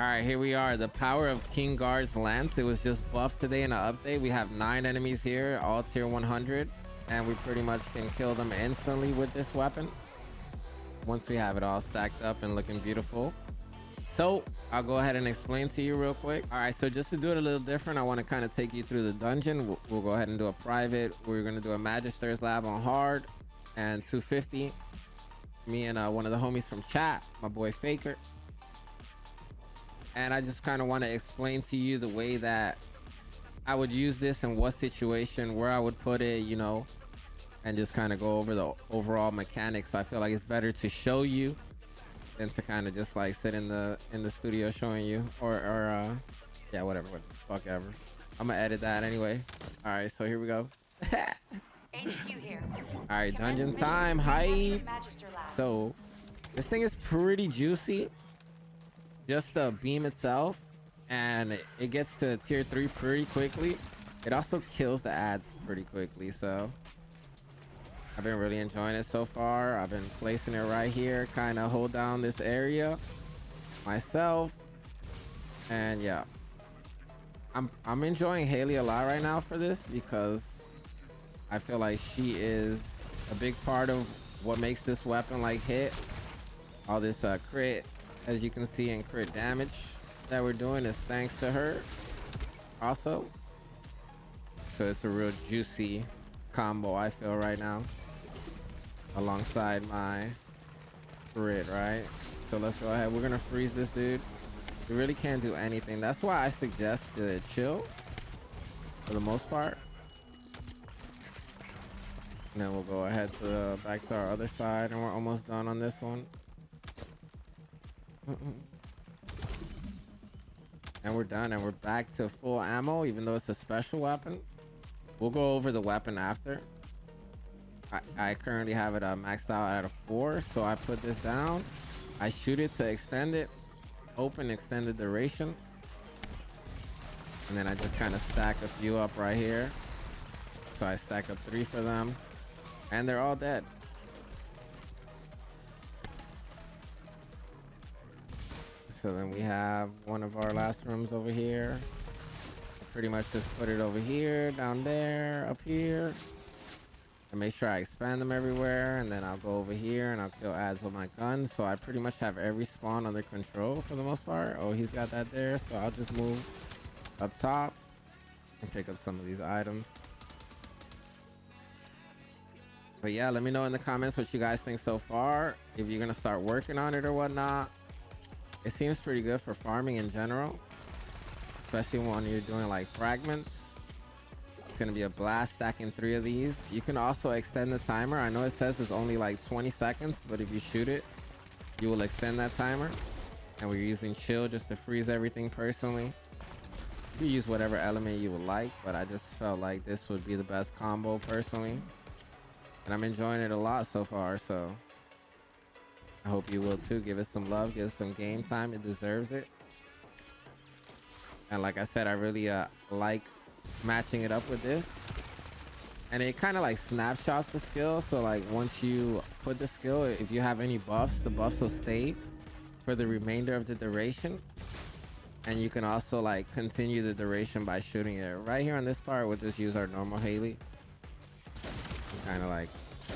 All right, here we are. The power of King Guard's Lance. It was just buffed today in an update. We have 9 enemies here, all tier 100, and we pretty much can kill them instantly with this weapon once we have it all stacked up and looking beautiful. So I'll go ahead and explain to you real quick. All right, so just to do it a little different, I want to kind of take you through the dungeon. We'll go ahead and do a private. We're going to do a Magister's Lab on hard and 250. Me and one of the homies from chat, my boy Faker. And I just kind of want to explain to you the way that I would use this in what situation, where I would put it, you know, and just kind of go over the overall mechanics. I feel like it's better to show you than to kind of just like sit in the studio showing you, or yeah, whatever, what the fuck ever. I'm gonna edit that anyway. All right, so here we go. HQ here. All right, dungeon time, hype. So this thing is pretty juicy. Just the beam itself, and it gets to tier 3 pretty quickly. It also kills the ads pretty quickly, so I've been really enjoying it so far. I've been placing it right here, kind of hold down this area myself, and yeah, I'm enjoying Haley a lot right now for this, because I feel like she is a big part of what makes this weapon like hit. All this crit, as you can see, and crit damage that we're doing is thanks to her also. So it's a real juicy combo, I feel, right now, alongside my crit, right? So let's go ahead. We're gonna freeze this dude. We really can't do anything. That's why I suggest to chill for the most part. And then we'll go ahead to back to our other side, and we're almost done on this one. And we're done, and we're back to full ammo, even though it's a special weapon. We'll go over the weapon after. I currently have it maxed out at a 4, so I put this down. I shoot it to extend it, open extended duration, and then I just kind of stack a few up right here. So I stack up 3 for them, and they're all dead. So then we have one of our last rooms over here. I pretty much just put it over here, down there, up here, and make sure I expand them everywhere. And then I'll go over here and I'll kill ads with my gun. So I pretty much have every spawn under control for the most part. Oh, he's got that there. So I'll just move up top and pick up some of these items. But yeah, let me know in the comments what you guys think so far, if you're gonna start working on it or whatnot. It seems pretty good for farming in general, especially when you're doing like fragments. It's gonna be a blast stacking 3 of these. You can also extend the timer. I know it says it's only like 20 seconds, but if you shoot it, you will extend that timer. And we're using chill just to freeze everything personally. You use whatever element you would like, but I just felt like this would be the best combo personally. And I'm enjoying it a lot so far, so I hope you will too. Give it some love, give it some game time. It deserves it. And like I said, I really like matching it up with this. And it kind of like snapshots the skill. So like once you put the skill, if you have any buffs, the buffs will stay for the remainder of the duration. And you can also like continue the duration by shooting it. Right here on this part, we'll just use our normal Haley. Kind of like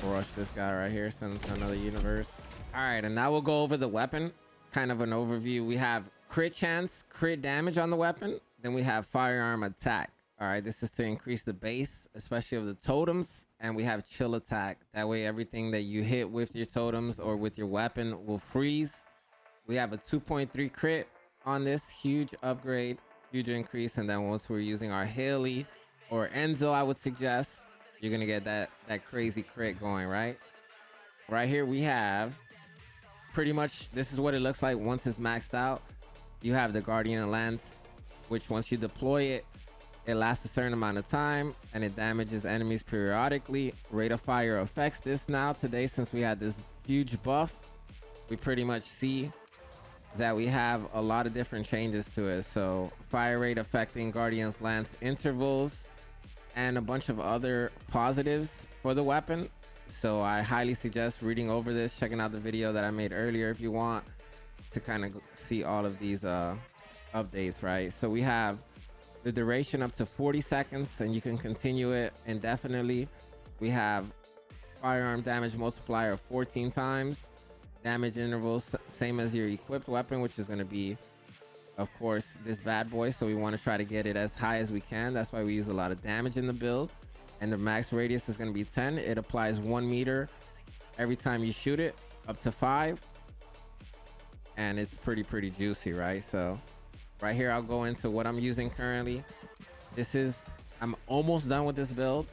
rush this guy right here, send him to another universe. All right, and now we'll go over the weapon, kind of an overview. We have crit chance, crit damage on the weapon. Then we have firearm attack. All right, this is to increase the base, especially of the totems. And we have chill attack. That way, everything that you hit with your totems or with your weapon will freeze. We have a 2.3 crit on this, huge upgrade, huge increase. And then once we're using our Haley or Enzo, I would suggest, you're gonna get that crazy crit going, right? Right here we have pretty much, this is what it looks like once it's maxed out. You have the Guardian Lance, which once you deploy it, it lasts a certain amount of time and it damages enemies periodically. Rate of fire affects this now today, since we had this huge buff. We pretty much see that we have a lot of different changes to it. So fire rate affecting Guardian's Lance intervals, and a bunch of other positives for the weapon. So I highly suggest reading over this, checking out the video that I made earlier if you want to kind of see all of these updates, right? So we have the duration up to 40 seconds and you can continue it indefinitely. We have firearm damage multiplier of 14 times. Damage intervals, same as your equipped weapon, which is going to be, of course, this bad boy. So we want to try to get it as high as we can. That's why we use a lot of damage in the build. And the max radius is going to be 10. It applies 1 meter every time you shoot it, up to 5. And it's pretty juicy, right? So right here, I'll go into what I'm using currently. I'm almost done with this build.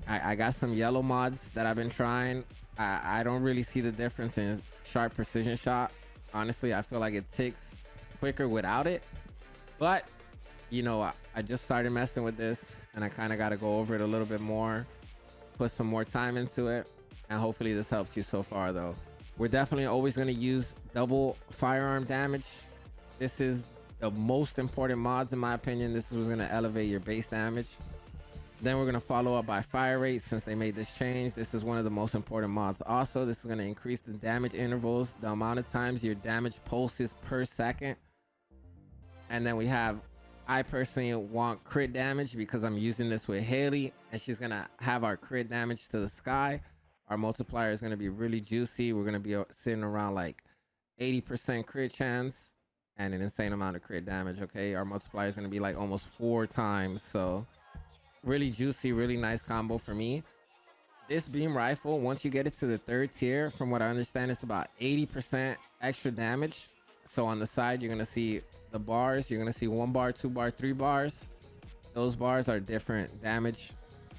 I got some yellow mods that I've been trying. I don't really see the difference in sharp precision shot. Honestly, I feel like it ticks quicker without it. But, you know, I just started messing with this and I kind of got to go over it a little bit more, put some more time into it. And hopefully this helps you so far, though. We're definitely always going to use double firearm damage. This is the most important mods, in my opinion. This is what's going to elevate your base damage. Then we're going to follow up by fire rate. Since they made this change, this is one of the most important mods. Also, this is going to increase the damage intervals, the amount of times your damage pulses per second. And then we have, I personally want crit damage because I'm using this with Haley and she's going to have our crit damage to the sky. Our multiplier is going to be really juicy. We're going to be sitting around like 80% crit chance and an insane amount of crit damage. Okay, our multiplier is going to be like almost 4 times. So really juicy, really nice combo for me. This beam rifle, once you get it to the 3rd tier, from what I understand, it's about 80% extra damage. So on the side, you're going to see the bars. You're going to see 1 bar, 2 bar, 3 bars. Those bars are different damage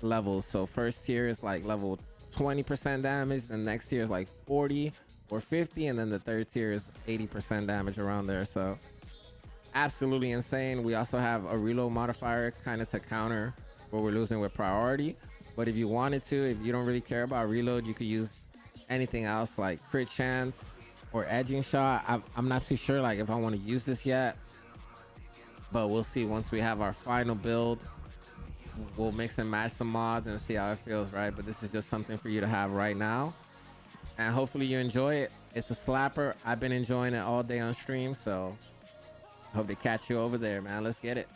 levels. So first tier is like level 20% damage. The next tier is like 40 or 50. And then the 3rd tier is 80% damage around there. So absolutely insane. We also have a reload modifier kind of to counter what we're losing with priority. But if you wanted to, if you don't really care about reload, you could use anything else like crit chance or edging shot. I'm not too sure like if I want to use this yet, but we'll see once we have our final build. We'll mix and match some mods and see how it feels, right? But this is just something for you to have right now, and hopefully you enjoy it. It's a slapper. I've been enjoying it all day on stream, so hope to catch you over there, man. Let's get it.